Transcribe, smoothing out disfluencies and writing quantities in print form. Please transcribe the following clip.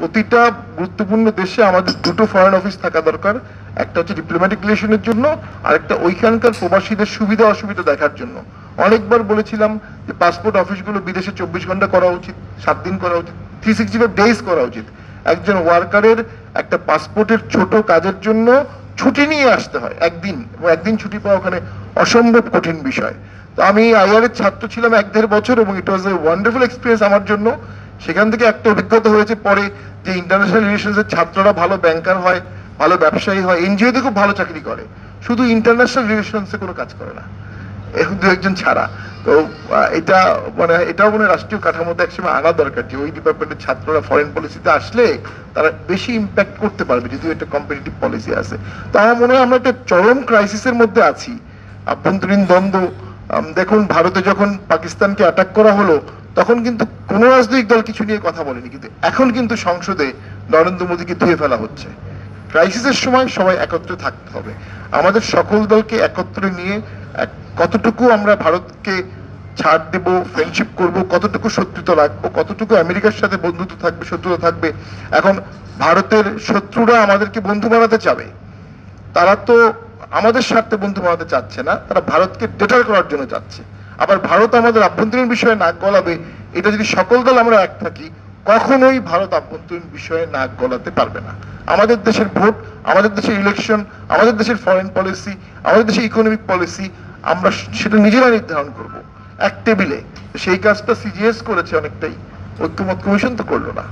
প্রতিটা গুরুত্বপূর্ণ দেশে আমাদের দুটো ফরেন অফিস থাকা দরকার, একটা হচ্ছে ডিপ্লোম্যাটিক রিলেশনের জন্য, আর একটা ওইখানকার প্রবাসীদের সুবিধা অসুবিধা দেখার জন্য। অনেকবার বলেছিলাম যে পাসপোর্ট অফিসগুলো বিদেশে 24 ঘন্টা করা উচিত, 7 দিন করা উচিত, 365 ডেজ করা উচিত। একজন ওয়ার্কারের একটা পাসপোর্টের ছোট কাজের জন্য ছুটি নিয়ে আসতে হয় একদিন, এবং একদিন ছুটি পাওয়া ওখানে অসম্ভব কঠিন বিষয়। তো আমি আইআর এর ছাত্র ছিলাম 1-1.5 বছর, এবং ইট ওয়াজ এ ওয়ান্ডারফুল এক্সপিরিয়েন্স আমার জন্য। সেখান থেকে একটা অভিজ্ঞতা হয়েছে পরে যে ইন্টারন্যাশনাল রিলেশনস এর ছাত্ররা ভালো ব্যাংকার হয়, ভালো ব্যবসায়ী হয়, এনজিওতে খুব ভালো চাকরি করে, শুধু ইন্টারন্যাশনাল রিলেশনসে কোনো কাজ করে না, দু একজন ছাড়া। তো এটা এটাও রাষ্ট্রীয় কাঠামোতে একসময় আনা দরকার, যে ওই ডিপার্টমেন্টের ছাত্ররা ফরেন পলিসিতে আসলে তারা বেশি ইম্প্যাক্ট করতে পারবে, যদিও একটা কম্পিটিটিভ পলিসি আছে। তো আমার মনে হয় আমরা একটা চরম ক্রাইসিসের মধ্যে আছি, আভ্যন্তরীণ দ্বন্দ্ব। দেখুন, ভারতে যখন পাকিস্তানকে অ্যাটাক করা হলো তখন কিন্তু কোনো রাজনৈতিক দল কিছু নিয়ে কথা বলেনি, কিন্তু এখন কিন্তু সংসদে নরেন্দ্র মোদীকে ধুয়ে ফেলা হচ্ছে। ক্রাইসিসের সময় সবাই একত্রে থাকতে হবে। আমাদের সকল দলকে একত্রে নিয়ে কতটুকু আমরা ভারতকে ছাড় দেব, ফ্রেন্ডশিপ করব, কতটুকু শত্রুতা রাখবো, কতটুকু আমেরিকার সাথে বন্ধুত্ব থাকবে, শত্রুতা থাকবে। এখন ভারতের শত্রুরা আমাদেরকে বন্ধু বানাতে চাবে, তারা তো আমাদের স্বার্থে বন্ধু বানাতে চাচ্ছে না, তারা ভারতকে ডেটার করার জন্য চাচ্ছে। আবার ভারত আমাদের আভ্যন্তরীণ বিষয়ে নাক গলাবে, এটা যদি সকল দল আমরা এক থাকি, কখনোই ভারত আভ্যন্তরীণ বিষয়ে নাক গলাতে পারবে না। আমাদের দেশের ভোট, আমাদের দেশের ইলেকশন, আমাদের দেশের ফরেন পলিসি, আমাদের দেশের ইকোনমিক পলিসি, আমরা সেটা নিজেরা নির্ধারণ করব এক টেবিলে। সেই কাজটা সিজিএস করেছে অনেকটাই, ঐক্যমত কমিশন তো করলো না।